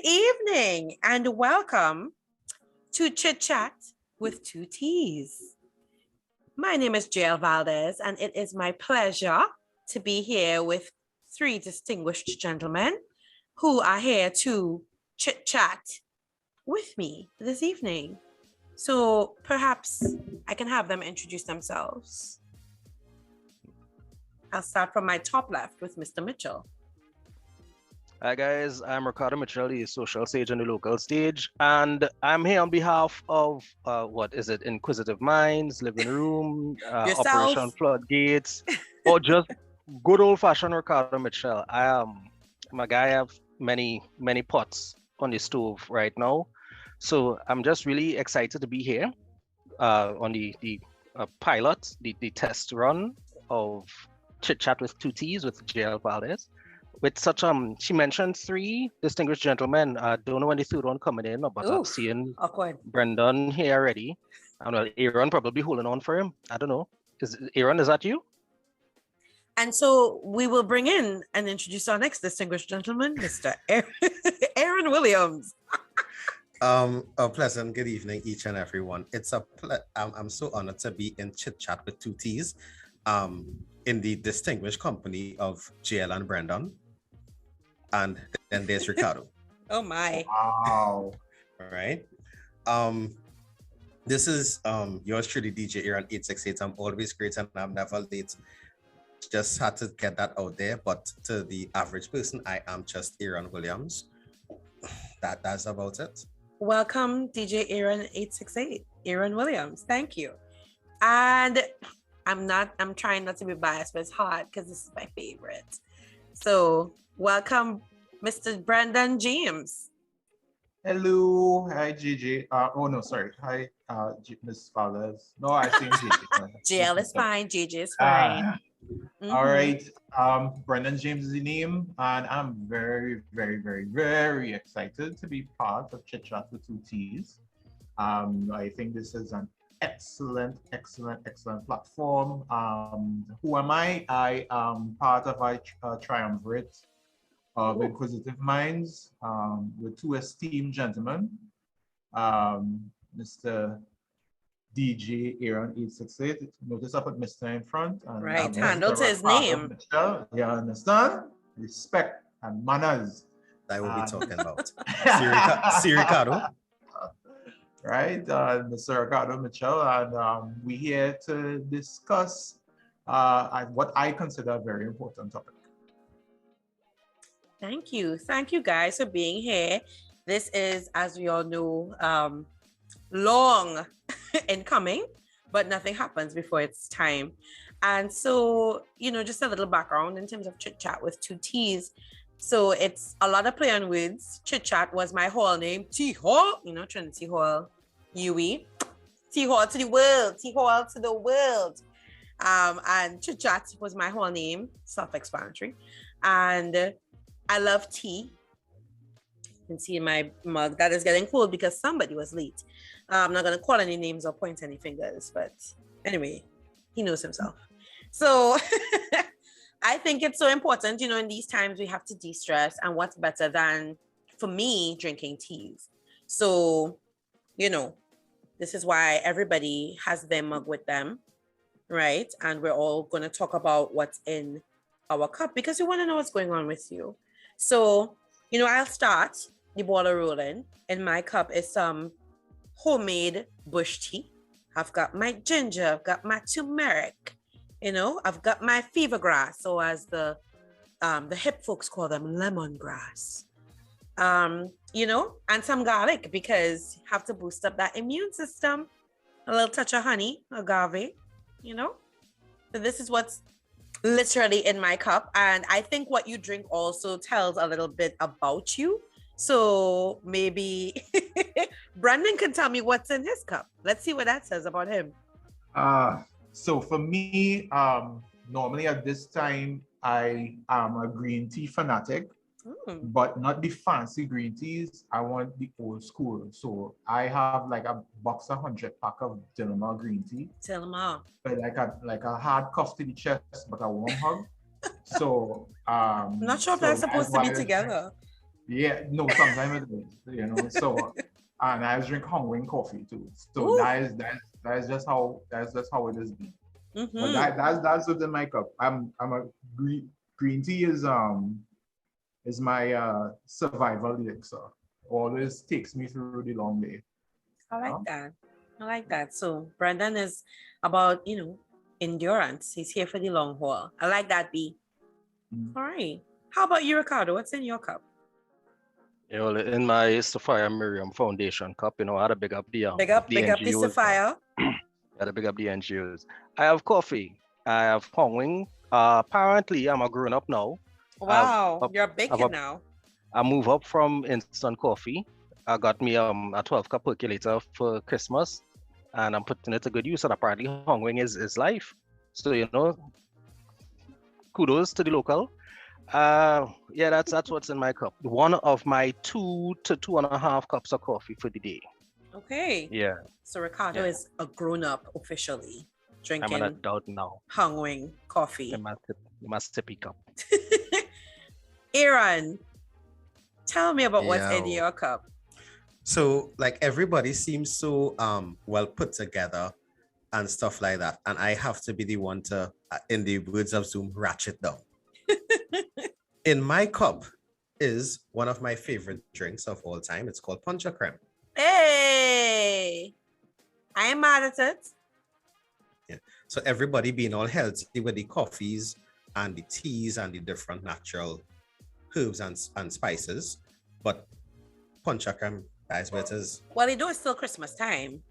evening and welcome to Chit Chat with two T's. My name is Valdez and it is my pleasure to be here with three distinguished gentlemen who are here to chit chat with me this evening. So perhaps I can have them introduce themselves. I'll start from my top left with Mr. Mitchell. Hi guys, I'm Ricardo Mitchell, the social sage on the local stage, and I'm here on behalf of Inquisitive Mindz, Living Room, Operation Floodgates, or just good old-fashioned Ricardo Mitchell. I'm a guy. I have many pots on the stove right now, so I'm just really excited to be here on the pilot, the test run of Chit Chat with two T's with Valdez. With such she mentioned three distinguished gentlemen. I don't know when the third one coming in, but I'm seeing Brendan here already. And well, Aaron probably holding on for him. I don't know. Is that you? And so we will bring in and introduce our next distinguished gentleman, Mr. Aaron Williams. A pleasant good evening, each and everyone. It's I'm so honored to be in Chit Chat with two T's, in the distinguished company of JL and Brendan. And then there's Ricardo. Oh my. Wow. All right. This is yours truly, DJ Aaron 868. I'm always great and I'm never late. Just had to get that out there. But to the average person, I am just Aaron Williams. That's about it. Welcome, DJ Aaron 868. Aaron Williams. Thank you. And I'm trying not to be biased, but it's hard because this is my favorite. So welcome, Mr. Brendan James. Hello. Hi, Gigi. Hi, Miss Valdez. No, I think Gigi. JL is fine. Gigi is fine. All right. Brendan James is the name, and I'm very, very, very, very excited to be part of Chit Chat with two T's. I think this is an excellent platform. Who am I? I am part of a triumvirate of Inquisitive Mindz with two esteemed gentlemen, Mr. DJ Aaron 868. Notice I put Mr. in front. And right, handle to his name. Michelle. You understand? Respect and manners. That will be talking about. Ricardo. Right, Mr. Ricardo Mitchell, and we're here to discuss what I consider a very important topic. Thank you guys for being here. This is, as we all know, long in coming, but nothing happens before it's time. And so, just a little background in terms of Chit Chat with two T's. So it's a lot of play on words. Chit Chat was my hall name. T-Hall, Trinity Hall, UE. T-Hall to the world. T-Hall to the world. And Chit Chat was my whole name. Self-explanatory. And I love tea. You can see in my mug that is getting cold because somebody was late. I'm not going to call any names or point any fingers. But anyway, he knows himself. So I think it's so important, in these times we have to de-stress, and what's better than, for me, drinking teas. So, this is why everybody has their mug with them, right? And we're all going to talk about what's in our cup because we want to know what's going on with you. So, I'll start the ball rolling. In my cup is some homemade bush tea. I've got my ginger, I've got my turmeric. I've got my fever grass, or as the hip folks call them, lemongrass. And some garlic because you have to boost up that immune system. A little touch of honey, agave, So this is what's literally in my cup. And I think what you drink also tells a little bit about you. So maybe Brandon can tell me what's in his cup. Let's see what that says about him. So for me, normally at this time, I am a green tea fanatic, but not the fancy green teas. I want the old school. So I have like a box 100 pack of Dilma green tea. Dilma. But like a hard cuff to the chest, but a warm hug. So I'm not sure if they're supposed to be together. Yeah, no, sometimes it is, you know. So, and I drink Hongwing coffee too. So Ooh. that is just how it is. Mm-hmm. But that's within my cup. I'm a green tea is my survival elixir. Always takes me through the long day. I like that. I like that. So Brandon is about, endurance. He's here for the long haul. I like that, B. All right. How about you, Ricardo? What's in your cup? In my Sapphire Miriam Foundation cup, I had to big up the Big up the NGOs. Sapphire. I had to big up the NGOs. I have coffee. I have Hongwing. Apparently, I'm a grown up now. Wow, you're baking now. I moved up from instant coffee. I got me a 12-cup percolator for Christmas, and I'm putting it to good use. And apparently, Hongwing is life. So kudos to the local. Yeah, that's what's in my cup. One of my 2 to 2.5 cups of coffee for the day. Okay. Yeah. So Ricardo is a grown-up officially, drinking. I'm an adult now. Hongwing coffee. In my sippy cup. Aaron, tell me about what's in your cup. So like everybody seems so well put together and stuff like that, and I have to be the one to, in the words of Zoom, ratchet down. In my cup is one of my favorite drinks of all time. It's called Puncha Creme. Hey, I am mad at it. Yeah. So everybody being all healthy with the coffees and the teas and the different natural herbs and spices, but Puncha Creme, that's what it is. Well, it's still Christmas time.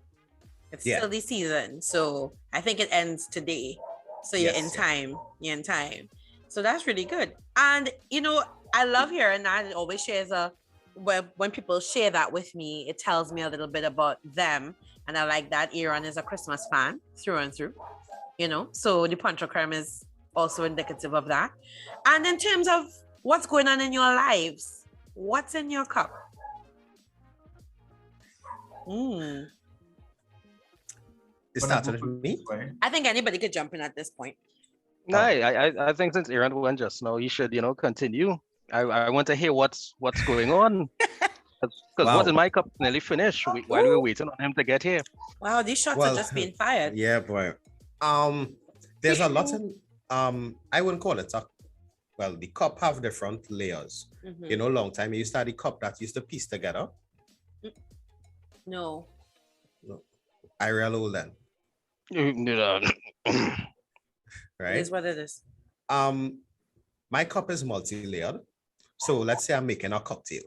It's still the season, so I think it ends today. So you're in time. You're in time. So that's really good. And I love hearing that. It always shares when people share that with me, it tells me a little bit about them. And I like that Aaron is a Christmas fan through and through. So the Puncha Creme is also indicative of that. And in terms of what's going on in your lives, what's in your cup? It started with me. I think anybody could jump in at this point. No, I think since Aaron went just now, you should, continue. I want to hear what's going on. Because what's in my cup nearly finished while we were waiting on him to get here. Wow, these shots are just being fired. Yeah, boy. There's a lot in I wouldn't call it the cup have different layers. Long time you used to have the cup that used to piece together. No. I real old then. Right? It is what it is. My cup is multi-layered. So let's say I'm making a cocktail.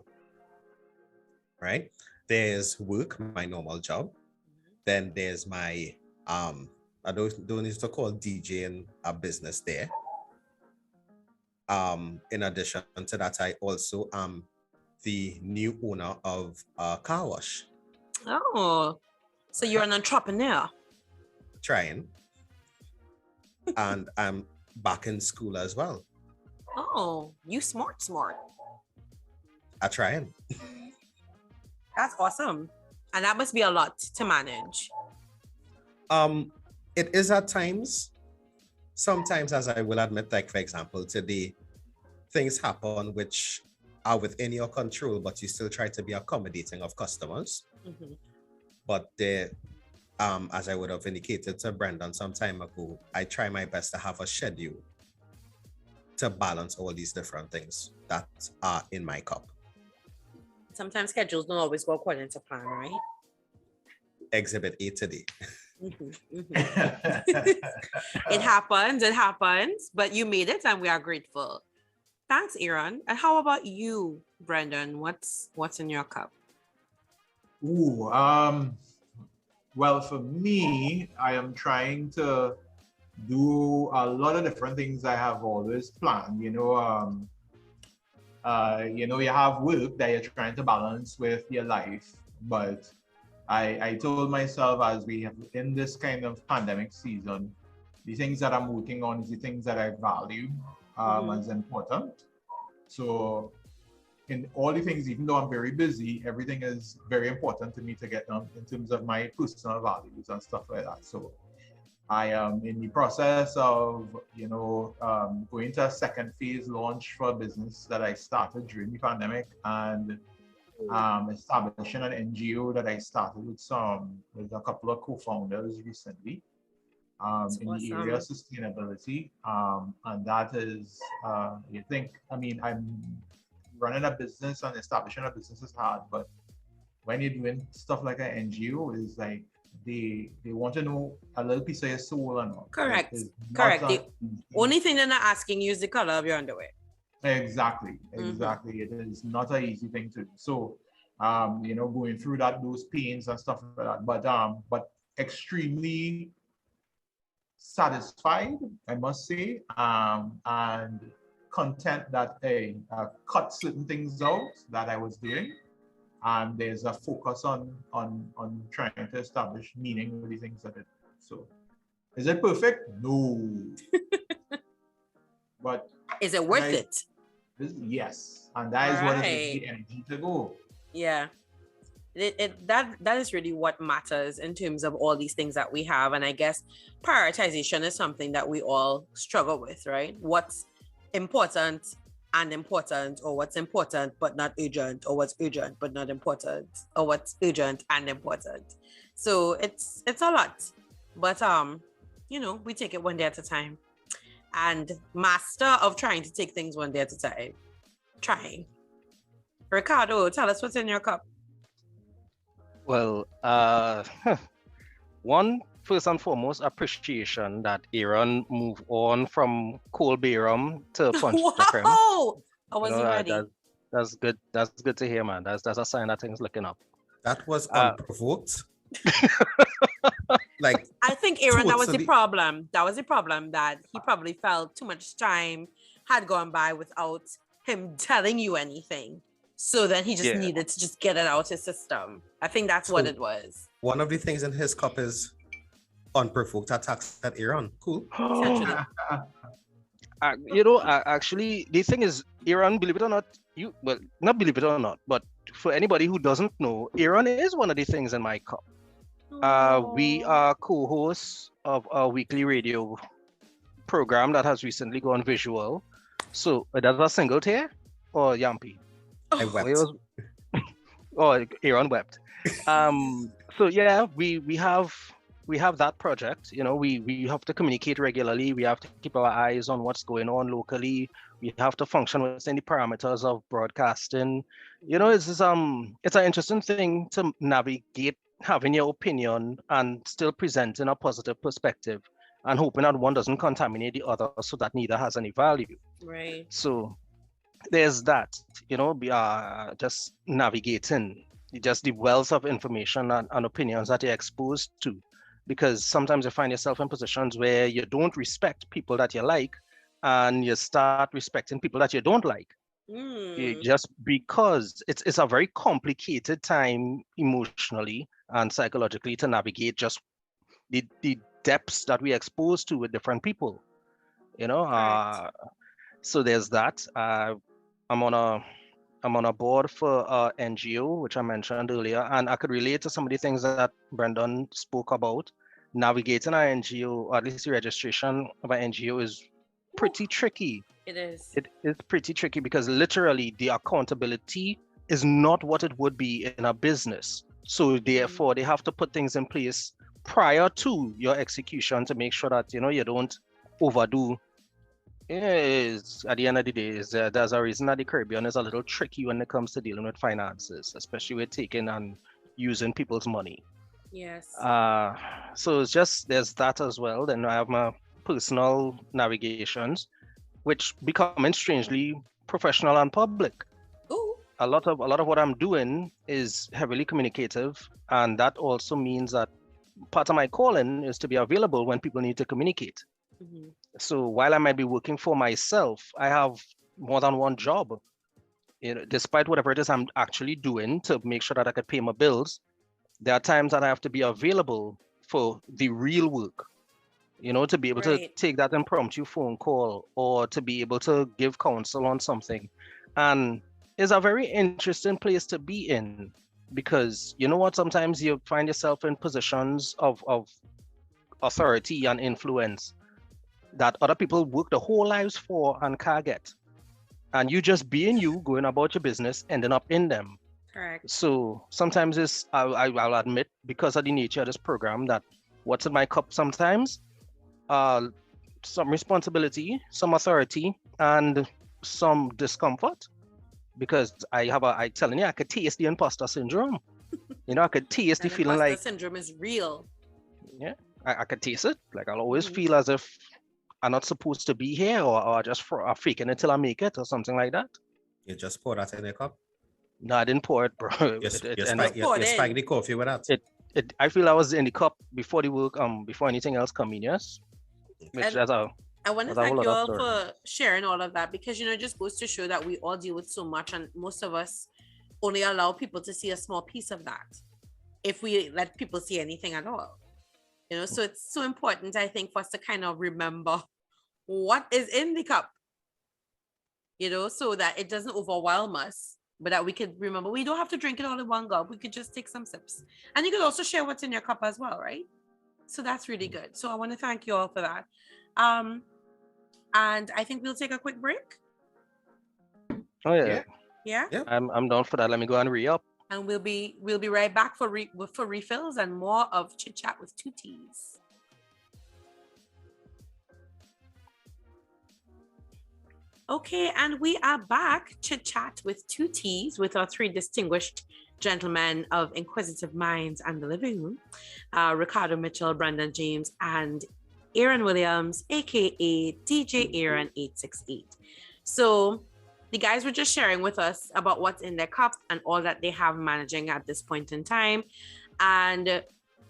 Right? There's work, my normal job. Then there's my I don't need to call DJing a business there. In addition to that, I also am the new owner of a car wash. Oh, so you're an entrepreneur. Trying. And I'm back in school as well. Oh, you smart. I trying. That's awesome. And that must be a lot to manage. It is at times. Sometimes, as I will admit, like for example, today, things happen which are within your control, but you still try to be accommodating of customers. But as I would have indicated to Brandon some time ago, I try my best to have a schedule to balance all these different things that are in my cup. Sometimes schedules don't always go according to plan, right? Exhibit A today. It happens, but you made it and we are grateful. Thanks, Aaron. And how about you, Brendan? What's in your cup? Well, for me, I am trying to do a lot of different things I have always planned. You have work that you're trying to balance with your life, but I told myself as we have in this kind of pandemic season, the things that I'm working on is the things that I value as important. So in all the things, even though I'm very busy, everything is very important to me to get done in terms of my personal values and stuff like that. So I am in the process of, going to a second phase launch for a business that I started during the pandemic, and establishing an NGO that I started with a couple of co-founders recently, in the area of sustainability. And that is, I'm running a business and establishing a business is hard, but when you're doing stuff like an NGO, is like they want to know a little piece of your soul or not. Correct. The only thing they're not asking you is the color of your underwear. Exactly. It is not an easy thing to do. So, going through those pains and stuff like that, but extremely satisfied, I must say, and content that I cut certain things out that I was doing. And there's a focus on trying to establish meaning with the things that I do. So, is it perfect? No. But is it worth it? Yes, and that is what is the energy to go. Yeah, that is really what matters in terms of all these things that we have, and I guess prioritization is something that we all struggle with, right? What's important and important, or what's important but not urgent, or what's urgent but not important, or what's urgent and important. So it's a lot, but we take it one day at a time, and master of trying to take things one day at a time. Trying. Ricardo, tell us what's in your cup. Well, one, first and foremost, appreciation that Aaron moved on from cold beer rum to punch the cream. Oh, I wasn't ready. That's good. That's good to hear, man. That's a sign that things looking up. That was unprovoked. Like, I think Aaron, that was the problem. That was the problem, that he probably felt too much time had gone by without him telling you anything. So then he just needed to just get it out his system. I think that's what it was. One of the things in his cup is unprovoked attacks at Aaron. Cool. Actually, the thing is, Aaron, believe it or not, not believe it or not, but for anybody who doesn't know, Aaron is one of the things in my cup. We are co-hosts of a weekly radio program that has recently gone visual. So, that's a single tear or Yampi? I wept. Aaron wept. So yeah, we have that project. We have to communicate regularly. We have to keep our eyes on what's going on locally. We have to function within the parameters of broadcasting. It's an interesting thing to navigate, having your opinion and still presenting a positive perspective, and hoping that one doesn't contaminate the other, so that neither has any value. Right. So there's that, just navigating just the wealth of information and opinions that you're exposed to, because sometimes you find yourself in positions where you don't respect people that you like, and you start respecting people that you don't like. Just because it's a very complicated time emotionally and psychologically to navigate just the depths that we're exposed to with different people. So there's that. I'm on a board for NGO, which I mentioned earlier, and I could relate to some of the things that Brendan spoke about. Navigating our NGO, or at least the registration of an NGO, is pretty tricky. It is. It is pretty tricky because literally the accountability is not what it would be in a business. So therefore, they have to put things in place prior to your execution to make sure that you don't overdo. At the end of the day, there's a reason that the Caribbean is a little tricky when it comes to dealing with finances, especially with taking and using people's money. Yes. So it's just, there's that as well. Then I have my personal navigations, which becoming strangely professional and public. Ooh. A lot of what I'm doing is heavily communicative, and that also means that part of my calling is to be available when people need to communicate. Mm-hmm. So while I might be working for myself, I have more than one job. Despite whatever it is I'm actually doing to make sure that I can pay my bills, there are times that I have to be available for the real work. To be able to take that impromptu phone call, or to be able to give counsel on something. And it's a very interesting place to be in, because sometimes you find yourself in positions of authority and influence that other people work their whole lives for and can't get. And you just being you, going about your business, ending up in them. Correct. So sometimes I'll admit, because of the nature of this program, that what's in my cup sometimes, some responsibility, some authority, and some discomfort. Because I telling you, I could taste the imposter syndrome. I could taste the feeling like imposter syndrome is real. Yeah, I could taste it. Like I'll always feel as if I'm not supposed to be here, or just faking it till I make it, or something like that. You just pour that in a cup? No, I didn't pour it, bro. You spike the coffee with that? I feel I was in the cup before the work, before anything else come in, yes. I want to thank you all for sharing all of that, because it just goes to show that we all deal with so much, and most of us only allow people to see a small piece of that, if we let people see anything at all. So it's so important, I think, for us to kind of remember what is in the cup, so that it doesn't overwhelm us, but that we could remember we don't have to drink it all in one gulp. We could just take some sips. And you could also share what's in your cup as well, right? So that's really good. So I want to thank you all for that. And I think we'll take a quick break. Oh yeah. Yeah. I'm down for that. Let me go and re-up. And we'll be right back for refills and more of Chit Chat with 2 T's. Okay, and we are back, Chit Chat with 2 T's, with our 3 distinguished gentlemen of Inquisitive Mindz and the Living Room, Ricardo Mitchell, Brandon James, and Aaron Williams, aka DJ Aaron 868. So the guys were just sharing with us about what's in their cup and all that they have managing at this point in time. And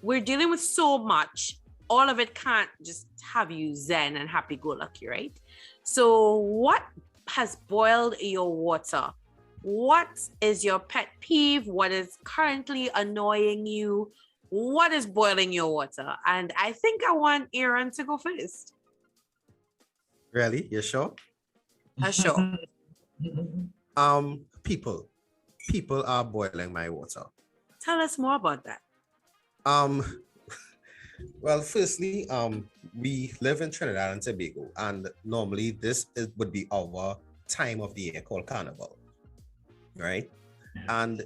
we're dealing with so much. All of it can't just have you zen and happy-go-lucky, right? So what has boiled your water? What is your pet peeve? What is currently annoying you? What is boiling your water? And I think I want Aaron to go first. Really? You sure? Sure. People are boiling my water. Tell us more about that. Well, firstly, we live in Trinidad and Tobago, and normally would be our time of the year called Carnival, right? And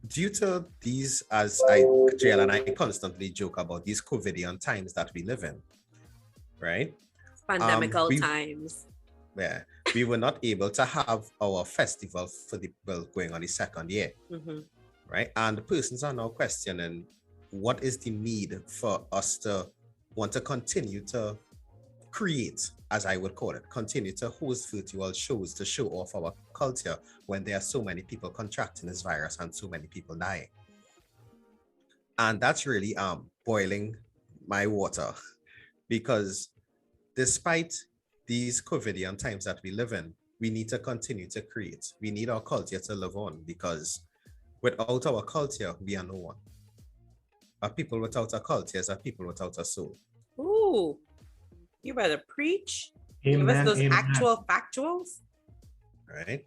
due to these, as JL and I constantly joke about these COVIDian times that we live in, right? Pandemical times. Yeah, we were not able to have our festival going on the 2nd year, right? And the persons are now questioning, what is the need for us to want to continue to create, as I would call it, continue to host virtual shows to show off our culture when there are so many people contracting this virus and so many people dying? And that's really boiling my water, because despite these COVIDian times that we live in, we need to continue to create. We need our culture to live on, because without our culture, we are no one. A people without a culture is a people without a soul. Ooh, you better preach. Amen. Give us those actual factuals. Right?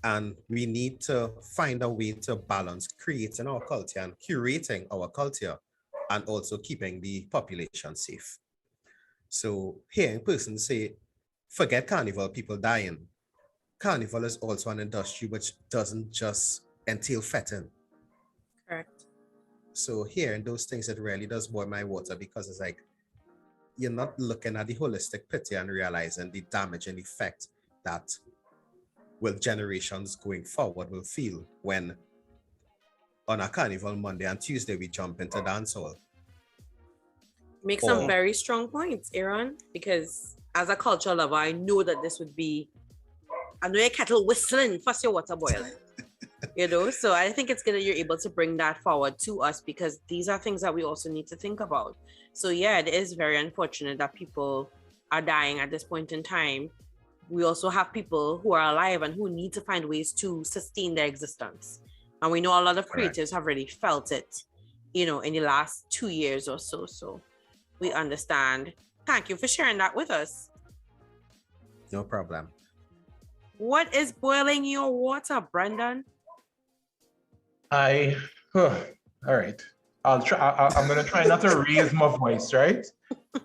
And we need to find a way to balance creating our culture and curating our culture, and also keeping the population safe. So hearing persons say, forget Carnival, people dying. Carnival is also an industry which doesn't just entail fetting. Correct. So hearing those things, it really does boil my water, because it's like, you're not looking at the holistic picture and realizing the damage and effect that generations going forward will feel when on a Carnival Monday and Tuesday we jump into dancehall. Make some very strong points, Aaron, because as a culture lover, I know that this would be, I know your kettle whistling, first your water boiling. So I think it's good that you're able to bring that forward to us, because these are things that we also need to think about. So yeah, it is very unfortunate that people are dying at this point in time. We also have people who are alive and who need to find ways to sustain their existence. And we know a lot of creatives have really felt it, in the last 2 years or so. So we understand. Thank you for sharing that with us. No problem. What is boiling your water, Brendan? All right. I'm gonna try not to raise my voice, right?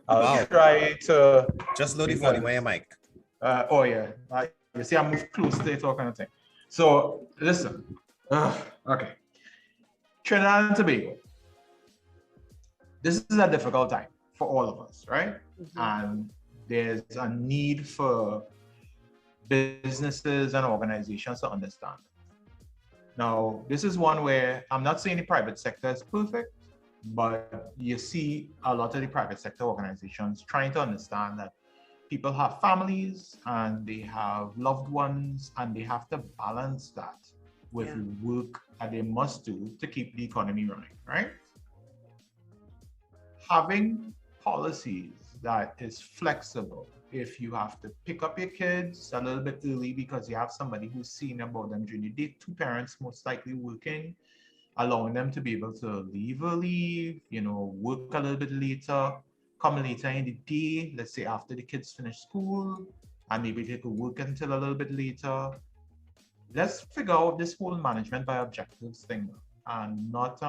I'll Wow. try to Just load the volume on your mic. oh yeah. You see, I move close to it, all kind of thing. So listen. Okay. Trinidad and Tobago. This is a difficult time for all of us, right? Mm-hmm. And there's a need for businesses and organizations to understand. Now, this is one where I'm not saying the private sector is perfect, but you see a lot of the private sector organizations trying to understand that people have families and they have loved ones and they have to balance that with work that they must do to keep the economy running, right? Having policies that is flexible. If you have to pick up your kids a little bit early because you have somebody who's seen about them during the day, two parents most likely working, allowing them to be able to leave early, work a little bit later, come later in the day, let's say after the kids finish school, and maybe they could work until a little bit later. Let's figure out this whole management by objectives thing, and not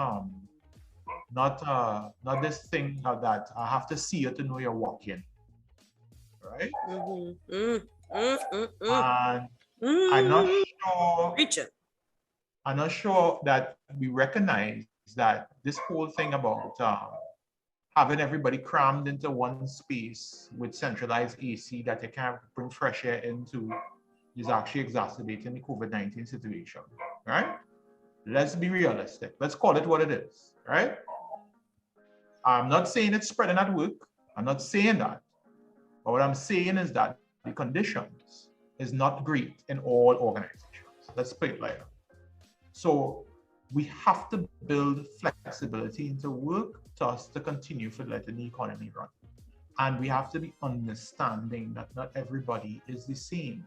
this thing that I have to see you to know you're walking, right? Mm-hmm. And I'm not sure that we recognize that this whole thing about having everybody crammed into one space with centralized AC that they can't bring fresh air into is actually exacerbating the COVID-19 situation, right? Let's be realistic. Let's call it what it is, right? I'm not saying it's spreading at work. I'm not saying that. But what I'm saying is that the conditions is not great in all organizations. Let's put it like that. So we have to build flexibility into work to us to continue for letting the economy run. And we have to be understanding that not everybody is the same.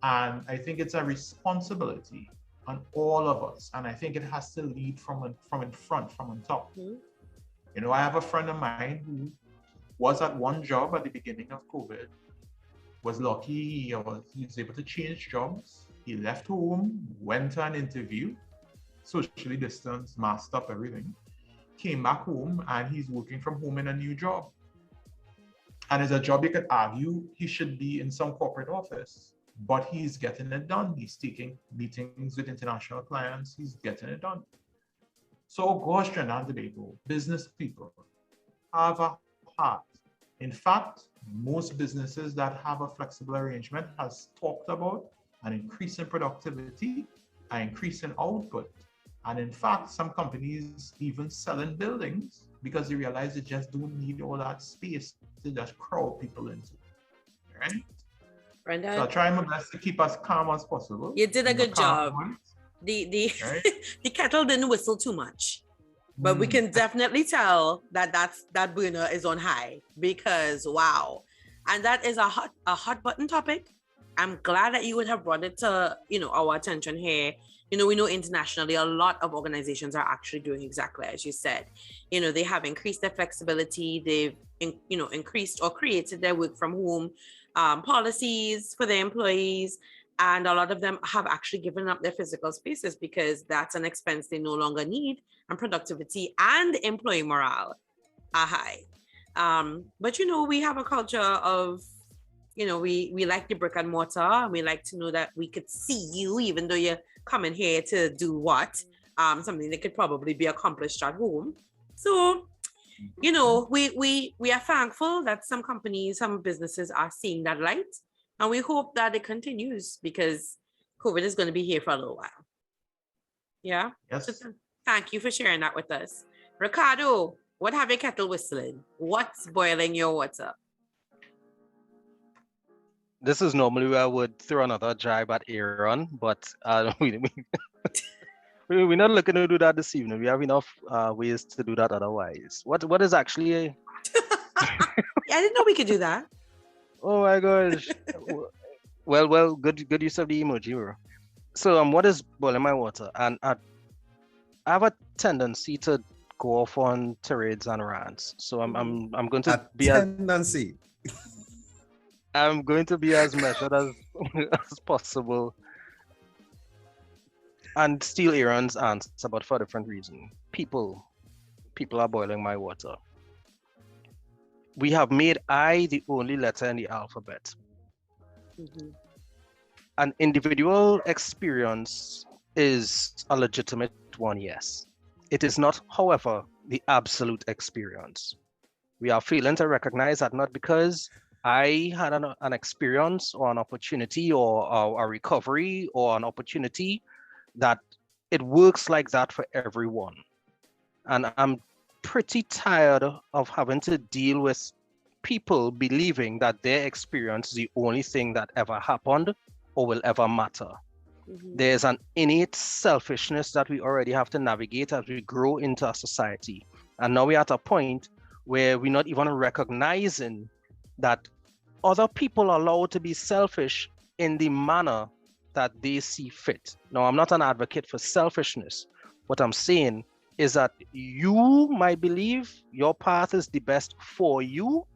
And I think it's a responsibility on all of us. And I think it has to lead from in front, from on top. Mm-hmm. I have a friend of mine who was at one job at the beginning of COVID, was lucky he was able to change jobs. He left home, went to an interview, socially distanced, masked up, everything, came back home, and he's working from home in a new job. And it's a job you could argue he should be in some corporate office, but he's getting it done. He's taking meetings with international clients. He's getting it done. So gosh, Trinidad and Tobago, business people have a heart. In fact, most businesses that have a flexible arrangement has talked about an increase in productivity, an increase in output. And in fact, some companies even selling buildings because they realize they just don't need all that space to just crowd people into, right? Brenda, so I try my best to keep as calm as possible. You did a good job. The kettle didn't whistle too much, but we can definitely tell that burner is on high because wow, and that is a hot button topic. I'm glad that you would have brought it to our attention here. We know internationally a lot of organizations are actually doing exactly as you said. They have increased their flexibility. They've increased or created their work from home policies for their employees. And a lot of them have actually given up their physical spaces because that's an expense they no longer need, and productivity and employee morale are high. But we have a culture of, we like the brick and mortar, and we like to know that we could see you, even though you're coming here to do what? Something that could probably be accomplished at home. So, we are thankful that some companies, some businesses are seeing that light. And we hope that it continues because COVID is going to be here for a little while. Yeah? Yes. So thank you for sharing that with us. Ricardo, what have your kettle whistling? What's boiling your water? This is normally where I would throw another jibe at Aaron, but we're not looking to do that this evening. We have enough ways to do that otherwise. What is actually I didn't know we could do that. Oh my gosh. Well, good use of the emoji, bro. So what is boiling my water? And I have a tendency to go off on tirades and rants. So I'm going to be tendency. I'm going to be as measured as possible. And steal Aaron's answer, but for a different reason. People. people are boiling my water. We have made I the only letter in the alphabet. Mm-hmm. An individual experience is a legitimate one, yes. It is not, however, the absolute experience. We are failing to recognize that not because I had an experience or an opportunity or a recovery or an opportunity that it works like that for everyone. And I'm pretty tired of having to deal with people believing that their experience is the only thing that ever happened or will ever matter. Mm-hmm. There's an innate selfishness that we already have to navigate as we grow into a society. And now we're at a point where we're not even recognizing that other people are allowed to be selfish in the manner that they see fit. Now, I'm not an advocate for selfishness. What I'm saying is that you might believe your path is the best for you,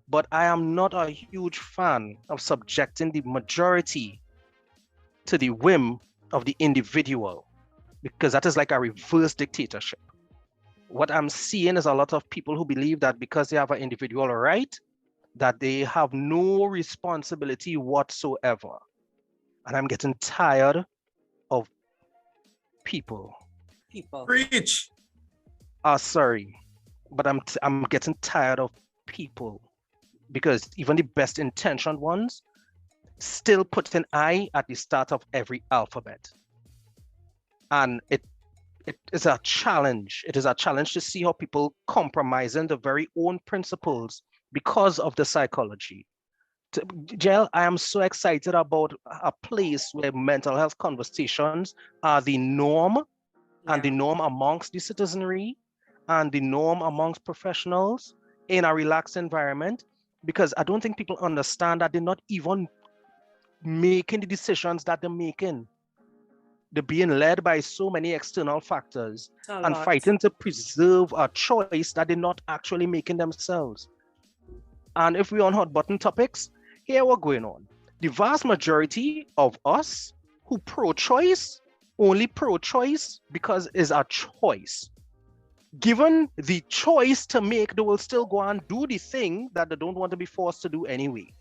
but I am not a huge fan of subjecting the majority to the whim of the individual, because that is like a reverse dictatorship. What I'm seeing is a lot of people who believe that because they have an individual right, that they have no responsibility whatsoever. And I'm getting tired of people. Preach. Sorry, but I'm getting tired of people, because even the best intentioned ones still put an I at the start of every alphabet. And it is a challenge. It is a challenge to see how people compromising the very own principles because of the psychology. Jill, I am so excited about a place where mental health conversations are the norm, and the norm amongst the citizenry and the norm amongst professionals in a relaxed environment, because I don't think people understand that they're not even making the decisions that they're making. They're being led by so many external factors and fighting to preserve a choice that they're not actually making themselves. And if we're on hot button topics, here what's going on. The vast majority of us who pro-choice, only pro-choice because it's a choice. Given the choice to make, they will still go and do the thing that they don't want to be forced to do anyway.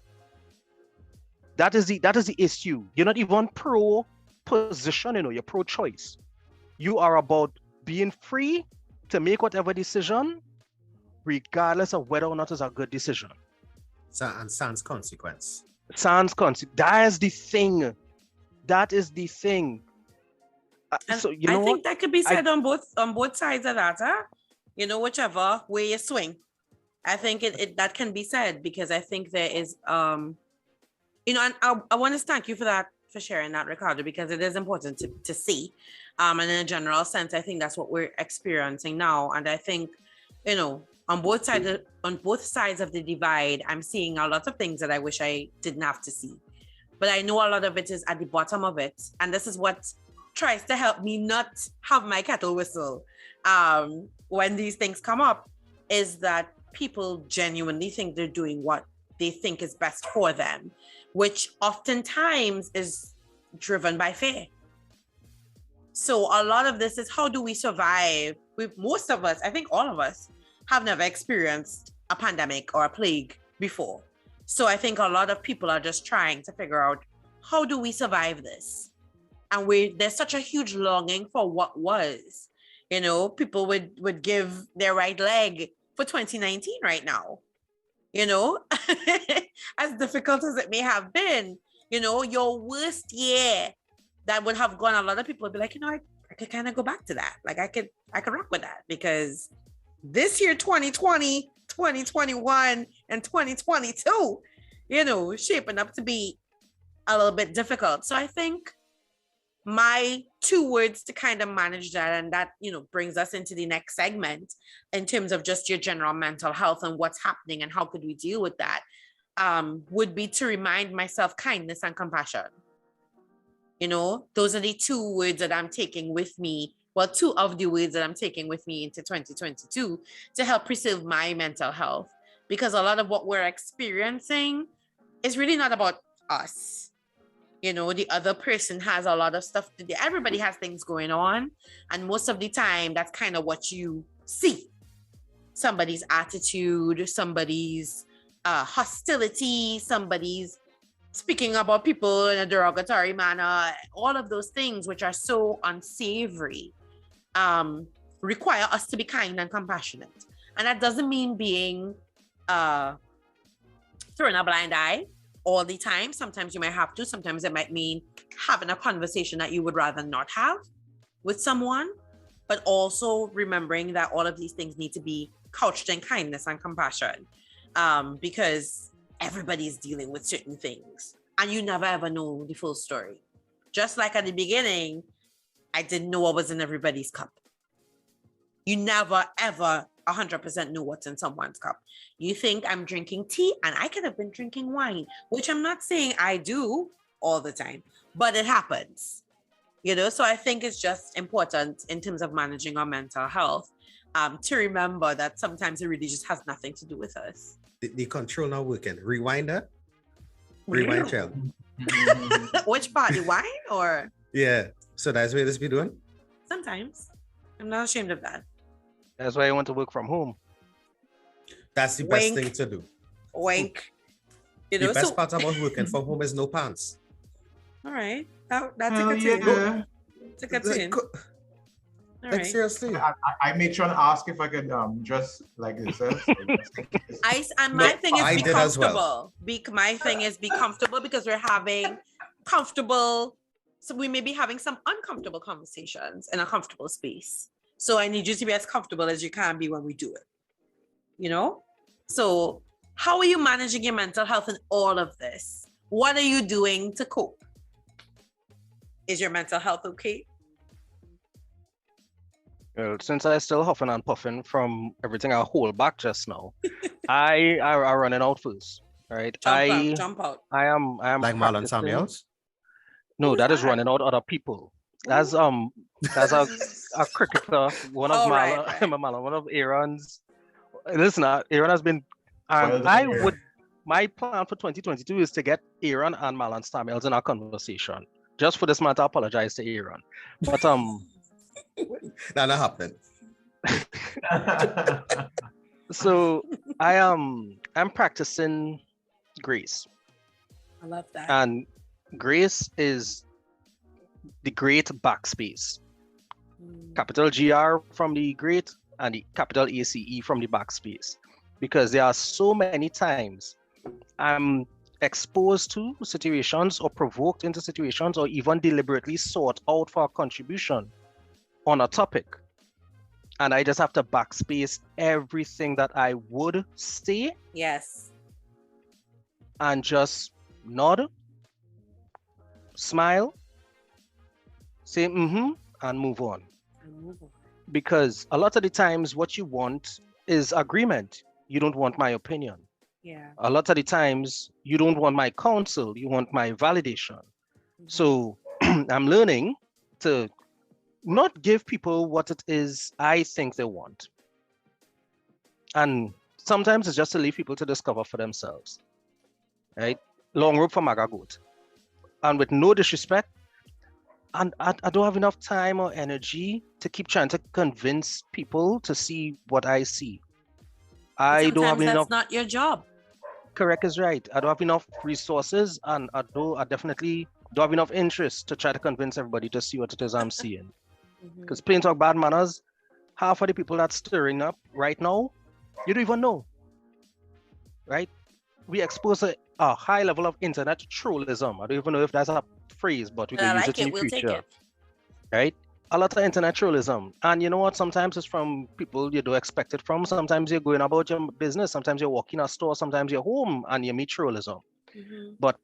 That is the issue. You're not even pro-position, you're pro-choice. You are about being free to make whatever decision, regardless of whether or not it's a good decision. And sans consequence. That is the thing. That is the thing. So I think that could be said on both sides of that, huh? Whichever way you swing. I think that can be said, because I think there is and I want to thank you for sharing that, Ricardo, because it is important to see. And in a general sense, I think that's what we're experiencing now. And I think, on both sides of the divide, I'm seeing a lot of things that I wish I didn't have to see. But I know a lot of it is at the bottom of it. And this is what tries to help me not have my kettle whistle when these things come up, is that people genuinely think they're doing what they think is best for them, which oftentimes is driven by fear. So a lot of this is, how do we survive? Most of us, I think all of us, have never experienced a pandemic or a plague before. So I think a lot of people are just trying to figure out, how do we survive this? And there's such a huge longing for what was. People would give their right leg for 2019 right now. As difficult as it may have been, your worst year that would have gone, a lot of people would be like, I could kind of go back to that. Like I could rock with that, because this year, 2020, 2021, and 2022, shaping up to be a little bit difficult. So I think my 2 words to kind of manage that, and that, brings us into the next segment in terms of just your general mental health and what's happening and how could we deal with that, would be to remind myself kindness and compassion. Those are the 2 words that I'm taking with me. Well, 2 of the words that I'm taking with me into 2022 to help preserve my mental health, because a lot of what we're experiencing is really not about us. The other person has a lot of stuff to do. Everybody has things going on. And most of the time, that's kind of what you see somebody's attitude, somebody's hostility, somebody's speaking about people in a derogatory manner, all of those things which are so unsavory, require us to be kind and compassionate. And that doesn't mean being throwing a blind eye all the time. Sometimes you might have to. Sometimes it might mean having a conversation that you would rather not have with someone, but also remembering that all of these things need to be couched in kindness and compassion, because everybody's dealing with certain things and you never ever know the full story. Just like at the beginning, I didn't know what was in everybody's cup. You never ever 100% know what's in someone's cup. You think I'm drinking tea and I could have been drinking wine, which I'm not saying I do all the time, but it happens. So I think it's just important in terms of managing our mental health, to remember that sometimes it really just has nothing to do with us. The control not working. Rewind that. Rewind, child. Which part? The wine or? Yeah. So that's what this be doing? Sometimes. I'm not ashamed of that. That's why I want to work from home. That's the best thing to do. Wink. The best part about working from home is no pants. All right. That's a good thing. It's a good thing. Like seriously. I made sure to ask if I could dress like this. My thing is be comfortable. Well. My thing is be comfortable because we're having comfortable. So we may be having some uncomfortable conversations in a comfortable space. So I need you to be as comfortable as you can be when we do it. So how are you managing your mental health in all of this? What are you doing to cope? Is your mental health okay? Well, since I still huffing and puffing from everything I hold back just now, I running out first, right? Jump out. I am like Marlon Samuels. No, that is running out other people. That's a cricketer, one of Marlon, one of Aaron's. Listen, Aaron has been. My plan for 2022 is to get Aaron and Marlon Samuels in our conversation. Just for this matter, I apologize to Aaron, but That not happening. So I'm practicing grace. I love that. And grace is the great backspace. Capital GR from the great and the capital ACE from the backspace. Because there are so many times I'm exposed to situations or provoked into situations or even deliberately sought out for a contribution on a topic. And I just have to backspace everything that I would say. Yes. And just nod, smile, say and move on. Because a lot of the times what you want is agreement. You don't want my opinion. Yeah. A lot of the times you don't want my counsel, you want my validation. So I'm learning to not give people what it is I think they want. And sometimes it's just to leave people to discover for themselves. Right? Long rope for maga goat. And with no disrespect, and I don't have enough time or energy to keep trying to convince people to see what I see. I don't have enough. That's not your job. Correct is right. I don't have enough resources, and I definitely don't have enough interest to try to convince everybody to see what it is I'm seeing. Because plain talk, bad manners, half of the people that's stirring up right now, you don't even know. Right? We expose a high level of internet trollism. I don't even know if that's a phrase, but we can use it in the future. Right? A lot of internet trollism. And you know what? Sometimes it's from people you don't expect it from. Sometimes you're going about your business. Sometimes you're walking a store. Sometimes you're home and you meet trollism. But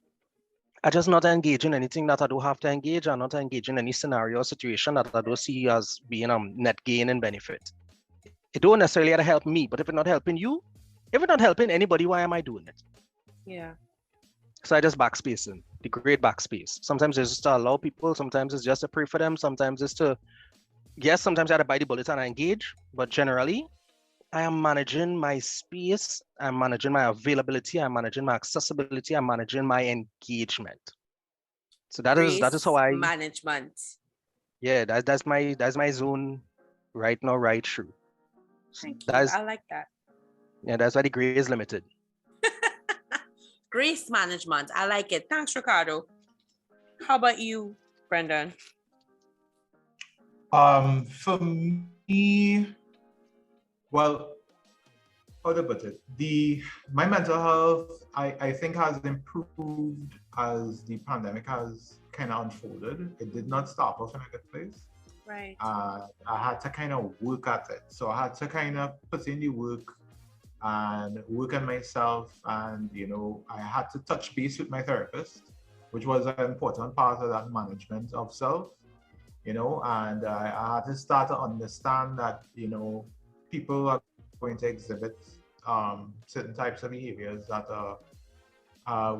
I just not engage in anything that I don't have to engage. I'm not engage in any scenario or situation that I don't see as being net gain and benefit. It don't necessarily have to help me, but if it's not helping you, if it's not helping anybody, why am I doing it? Yeah. So I just backspacing, the great backspace. Sometimes it's just to allow people, sometimes it's just to pray for them, sometimes it's to, yes, sometimes I have to bite the bullet and engage, but generally, I am managing my space, I'm managing my availability, I'm managing my accessibility, I'm managing my engagement. So that is how I management. Yeah, that's my zone right now, right through. Thank you. I like that. Yeah, that's why the gray is limited. Grace management. I like it. Thanks, Ricardo. How about you, Brendan? For me, well, how to put it? My mental health, I think, has improved as the pandemic has kind of unfolded. It did not start off in a good place. Right. I had to kind of work at it. So I had to kind of put in the work and work on myself. And, I had to touch base with my therapist, which was an important part of that management of self, and I had to start to understand that, people are going to exhibit certain types of behaviors that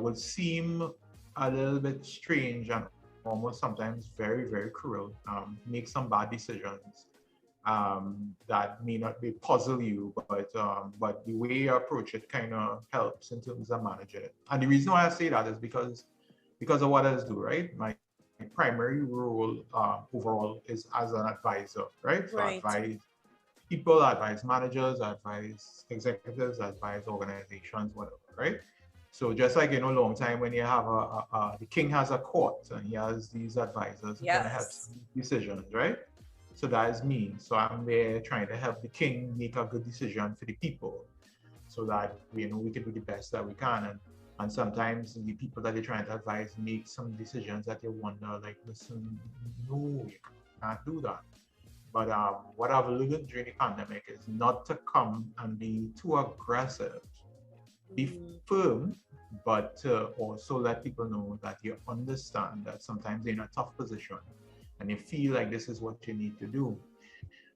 would seem a little bit strange and almost sometimes very, very cruel, make some bad decisions that may not be puzzle you, but the way you approach it kind of helps in terms of managing it. And the reason why I say that is because of what I do, right? My primary role overall is as an advisor, right? So I advise people, I advise managers, I advise executives, I advise organizations, whatever, right? So just like, long time when you have the king has a court and he has these advisors who kind of help decisions, right? So that is me. So I'm there trying to help the king make a good decision for the people so that, we can do the best that we can. And sometimes the people that you're trying to advise make some decisions that you wonder, like, listen, no, you can't do that. But what I've learned during the pandemic is not to come and be too aggressive. Be firm, but to also let people know that you understand that sometimes they're in a tough position and you feel like this is what you need to do.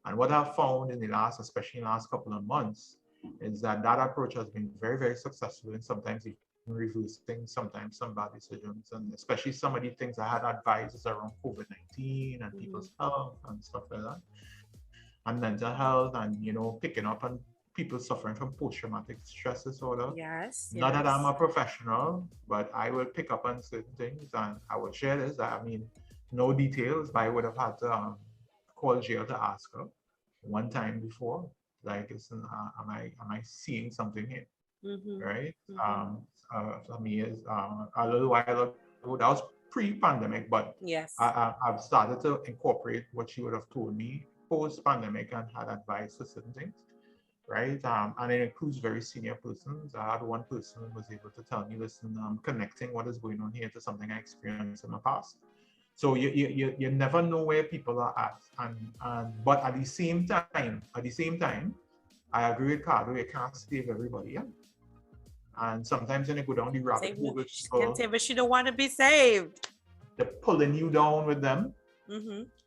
And what I've found especially in the last couple of months, is that approach has been very, very successful, and sometimes even reversing sometimes some bad decisions, and especially some of the things I had advised around COVID-19 and people's health and stuff like that, and mental health, and picking up on people suffering from post-traumatic stress disorder. Yes. Not that I'm a professional, but I will pick up on certain things, and I will share this. I mean, no details, but I would have had to call Jill to ask her one time before, like, listen, am I seeing something here? Right? For me, is a little while ago, that was pre-pandemic, but yes, I've started to incorporate what she would have told me post-pandemic and had advice for certain things, right? And it includes very senior persons. I had one person who was able to tell me, listen, I'm connecting what is going on here to something I experienced in the past. So you never know where people are at, but at the same time, I agree with Cardo, you can't save everybody, yeah? And sometimes when you go down the rabbit hole with people, can't say, but she don't want to be saved. They're pulling you down with them,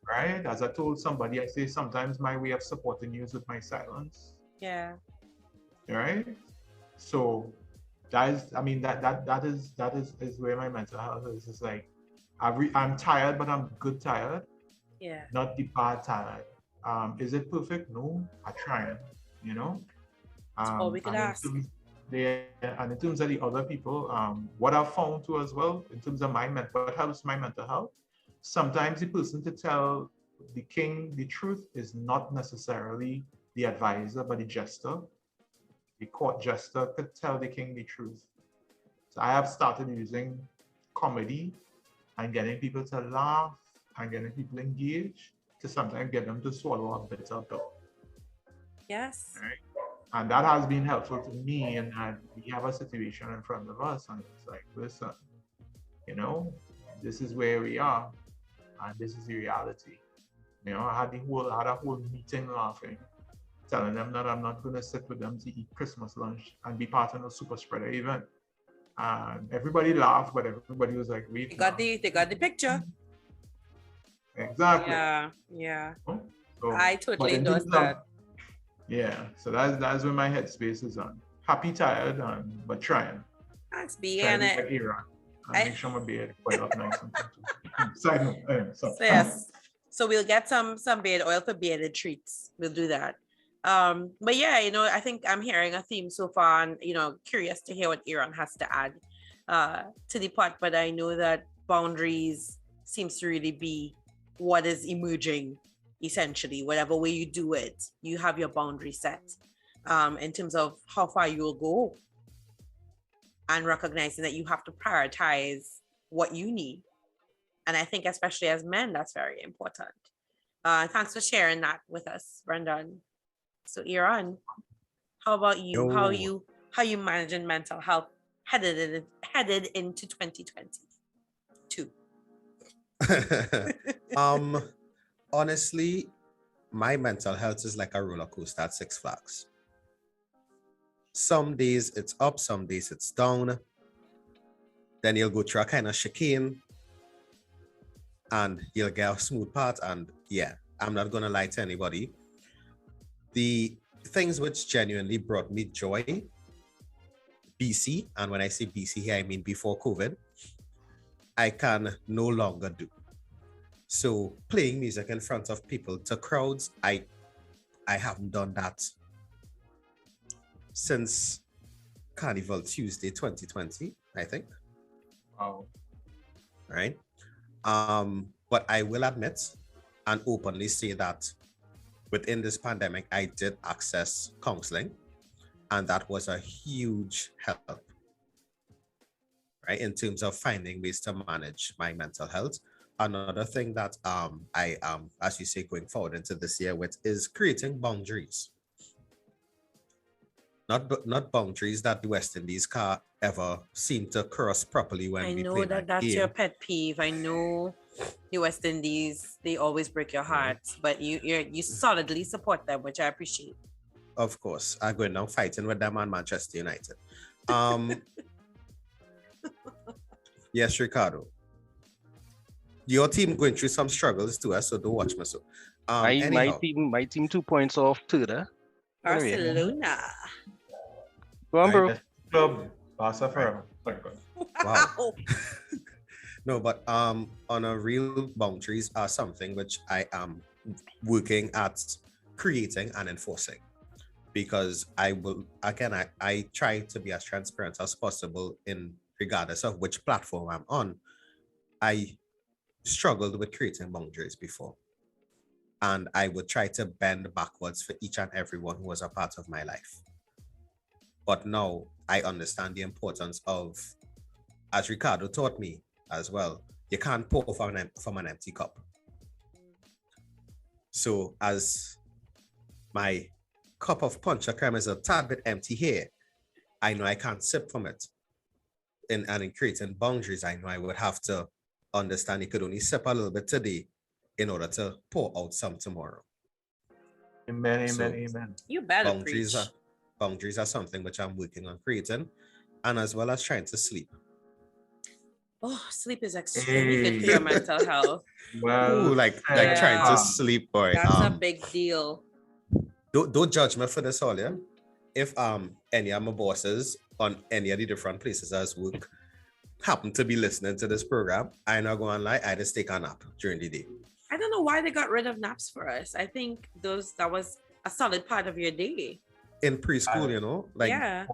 right? As I told somebody, I say sometimes my way of supporting you is with my silence. Yeah. Right. So that is where my mental health is. It's like I'm tired, but I'm good tired. Yeah. Not the bad tired. Is it perfect? No, I try. That's all we could ask. And in terms of the other people, what I've found too as well, in terms of what helps my mental health, sometimes the person to tell the king the truth is not necessarily the advisor, but the jester. The court jester could tell the king the truth. So I have started using comedy and getting people to laugh and getting people engaged to sometimes get them to swallow a bitter pill. Yes. Right? And that has been helpful to me, and that we have a situation in front of us, and it's like, listen, this is where we are, and this is the reality. I had a whole meeting laughing, telling them that I'm not going to sit with them to eat Christmas lunch and be part of a super spreader event. And everybody laughed, but everybody was like, wait. They got the picture. Exactly. Yeah. So, I totally endorse that. Yeah, so that's where my headspace is on. Happy, tired, but trying. Thanks, B. And make sure my beard quite up nice and side note. Yes. So we'll get some beard oil for bearded treats. We'll do that. But yeah, I think I'm hearing a theme so far, and curious to hear what Aaron has to add to the pot. But I know that boundaries seems to really be what is emerging essentially. Whatever way you do it, you have your boundary set in terms of how far you will go, and recognizing that you have to prioritize what you need. And I think especially as men, that's very important. Thanks for sharing that with us, Brendan. So Iran, how about you? Yo. How you managing mental health headed into 2022? Honestly, my mental health is like a roller coaster at Six Flags. Some days it's up, some days it's down. Then you'll go through a kind of chicane and you'll get a smooth part. And yeah, I'm not gonna lie to anybody. The things which genuinely brought me joy, BC, and when I say BC here, I mean before COVID, I can no longer do. So playing music in front of people, to crowds, I haven't done that since Carnival Tuesday 2020, I think. Wow. Right? But I will admit and openly say that within this pandemic, I did access counseling, and that was a huge help, right? In terms of finding ways to manage my mental health. Another thing that I am, as you say, going forward into this year with is creating boundaries. Not boundaries that the West Indies can't ever seem to cross properly when I we know play that's game. your pet peeve. I know the West Indies, they always break your heart, but you solidly support them, which I appreciate. Of course, I'm going down fighting with them and Manchester United. Yes, Ricardo. Your team going through some struggles too, so don't watch me so. My team 2 points off too there. Barcelona. Go on, bro. Club Barca forever. Wow. No, but on a real boundaries are something which I am working at creating and enforcing, because I will, again, I try to be as transparent as possible in regardless of which platform I'm on. I struggled with creating boundaries before, and I would try to bend backwards for each and everyone who was a part of my life. But now I understand the importance of, as Ricardo taught me as well, you can't pour from an empty cup. So as my cup of punch creme is a tad bit empty here, I know I can't sip from it. And in creating boundaries, I know I would have to understand you could only sip a little bit today in order to pour out some tomorrow. Amen, So, amen. You better boundaries preach. Boundaries are something which I'm working on creating, and as well as trying to sleep. Oh, sleep is extremely good for your mental health. Well, Ooh, like trying to sleep, boy. That's a big deal. Don't judge me for this all, yeah? If any of my bosses on any of the different places as work happen to be listening to this program, I'm not going to lie, I just take a nap during the day. I don't know why they got rid of naps for us. I think that was a solid part of your day. In preschool, you know, like yeah.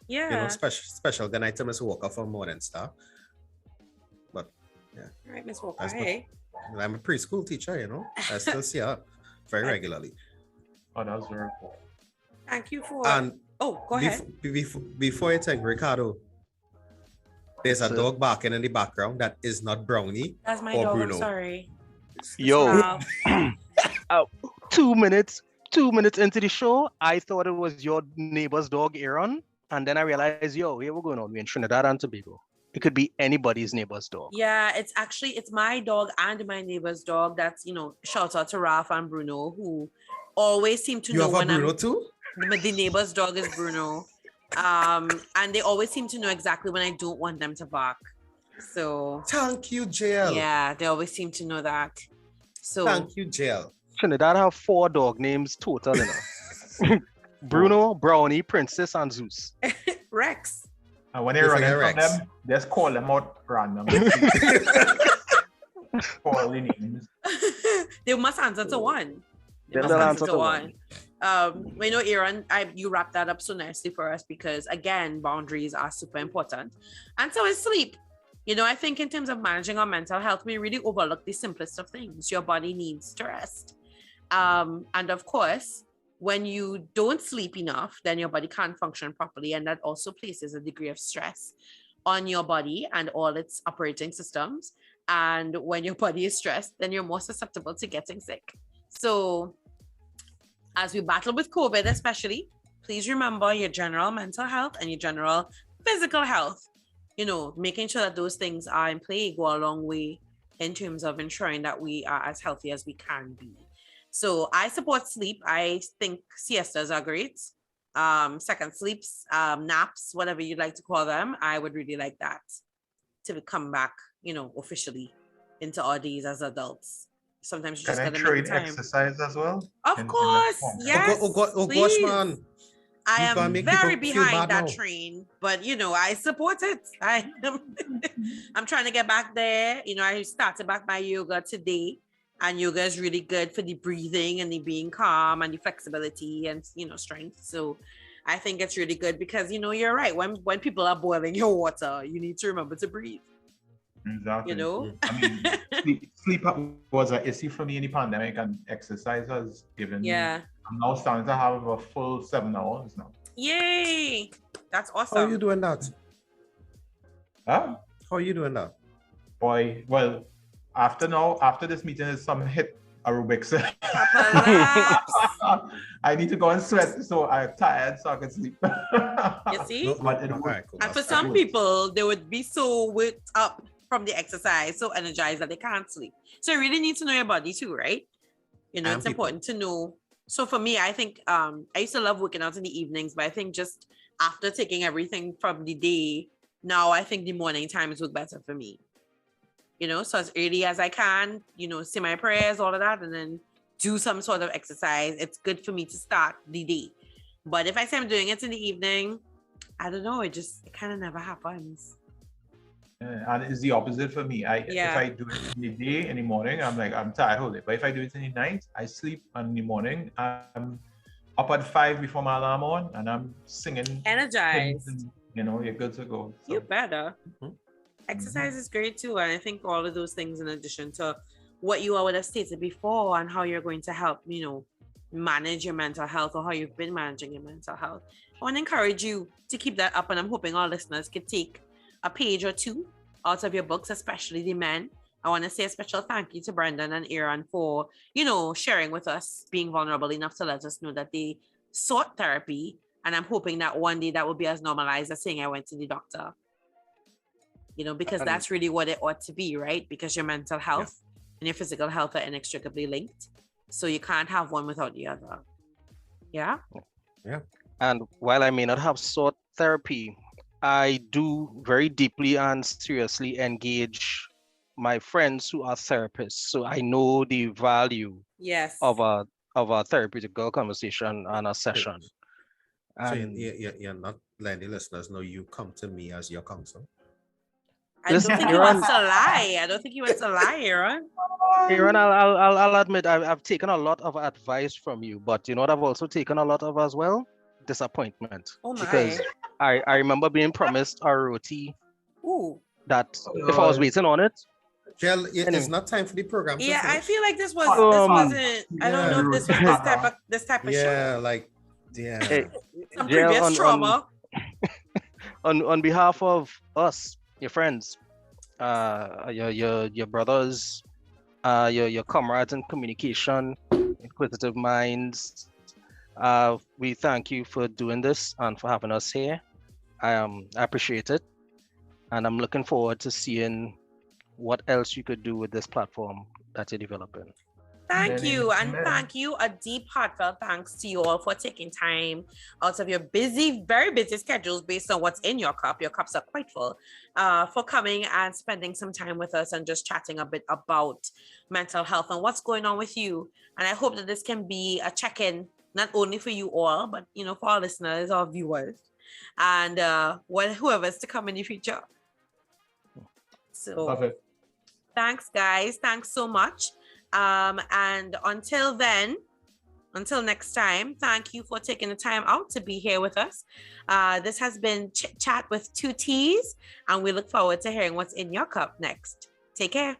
You know, special. Then I tell Miss Walker for morning stuff. But yeah. All right, Miss Walker. Hey. I'm a preschool teacher, you know. I still see her very regularly. Oh, that was very cool. Thank you for. And go ahead. Before you think, Ricardo, there's a dog barking in the background that is not Brownie. That's my or dog. Bruno. I'm sorry. Yo. 2 minutes into the show, I thought it was your neighbor's dog, Aaron. And then I realized, here we're going on. We're in Trinidad and Tobago. It could be anybody's neighbor's dog. Yeah, it's my dog and my neighbor's dog. That's, shout out to Ralph and Bruno, who always seem to know when Bruno too? The neighbor's dog is Bruno. And they always seem to know exactly when I don't want them to bark. So thank you, JL. Yeah, they always seem to know that. So thank you, JL. Trinidad have 4 dog names total, Bruno, Brownie, Princess, and Zeus. Rex. And when they're running from them, just call them out random. Call the names. They must answer to one. Aaron, you wrapped that up so nicely for us because, again, boundaries are super important. And so is sleep. You know, I think in terms of managing our mental health, we really overlook the simplest of things. Your body needs to rest. And of course, when you don't sleep enough, then your body can't function properly. And that also places a degree of stress on your body and all its operating systems. And when your body is stressed, then you're more susceptible to getting sick. So as we battle with COVID, especially, please remember your general mental health and your general physical health. You know, making sure that those things are in play go a long way in terms of ensuring that we are as healthy as we can be. So I support sleep. I think siestas are great. Second sleeps, naps, whatever you'd like to call them. I would really like that to come back, you know, officially into our days as adults. Sometimes you just Can I gotta trade make time. exercise as well? Of course, yes. Oh gosh, please. man. I You gotta am make very people feel behind bad that now. train, but you know, I support it. I'm trying to get back there. You know, I started back my yoga today, and yoga is really good for the breathing and the being calm and the flexibility and, you know, strength. So I think it's really good because, you know, you're right. When people are boiling your water, you need to remember to breathe. Exactly. You know? I mean, sleep was an issue for me in the pandemic, and exercise has given me. Yeah. I'm now starting to have a full 7 hours now. Yay! That's awesome. How are you doing that? Huh? How are you doing that? Boy, well, after this meeting is some hit aerobics. I need to go and sweat, so I'm tired, so I can sleep. You see? No, But it all would- right, cool. And for That's some cool. people, they would be so worked up from the exercise, so energized that they can't sleep. So you really need to know your body too, right? You know, And it's people. important to know. So for me, I think I used to love working out in the evenings, but I think just after taking everything from the day, now I think the morning times work better for me. You know, so as early as I can, you know, say my prayers, all of that, and then do some sort of exercise. It's good for me to start the day. But if I say I'm doing it in the evening, I don't know, it kind of never happens. And it's the opposite for me. Yeah. If I do it in the day, in the morning, I'm like, I'm tired whole day. But if I do it in the night, I sleep, and in the morning, I'm up at 5 before my alarm on, and I'm singing. Energized. And, you know, you're good to go. So, You better. Mhm. Exercise is great too. And I think all of those things, in addition to what you would have stated before and how you're going to help, you know, manage your mental health or how you've been managing your mental health. I want to encourage you to keep that up. And I'm hoping our listeners could take a page or two out of your books, especially the men. I want to say a special thank you to Brendan and Aaron for, you know, sharing with us, being vulnerable enough to let us know that they sought therapy. And I'm hoping that one day that will be as normalized as saying I went to the doctor. You know, because that's really what it ought to be, right? Because your mental health and your physical health are inextricably linked. So you can't have one without the other. Yeah? Yeah. And while I may not have sought therapy, I do very deeply and seriously engage my friends who are therapists. So I know the value Yes. of a therapeutical conversation and a session. So And you're not letting the listeners know you come to me as your counsel. I don't Listen, think he Aaron- wants to lie. I don't think he wants to lie, Aaron. Aaron, I'll admit I've taken a lot of advice from you, but you know what I've also taken a lot of as well? Disappointment. Oh my. Because I remember being promised a roti Ooh. that if I was waiting on it, Jill, it's Anyway. not time for the program. to Yeah, I finish. feel like this wasn't. I don't know if this was this type of show. Yeah, like Hey, Some Jill, previous trauma. on behalf of us, your friends, your brothers, your comrades in communication, Inquisitive Mindz, we thank you for doing this and for having us here. I appreciate it, and I'm looking forward to seeing what else you could do with this platform that you're developing. Thank you. And Amen. thank you. A deep, heartfelt thanks to you all for taking time out of your busy, very busy schedules based on what's in your cup. Your cups are quite full. For coming and spending some time with us and just chatting a bit about mental health and what's going on with you. And I hope that this can be a check-in, not only for you all, but, you know, for our listeners, our viewers, and whoever's to come in the future. So Love it. thanks, guys. Thanks so much. And until then, Until next time, thank you for taking the time out to be here with us. This has been Chit Chat with 2 T's, and we look forward to hearing what's in your cup next. Take care.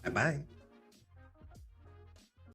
Bye-bye.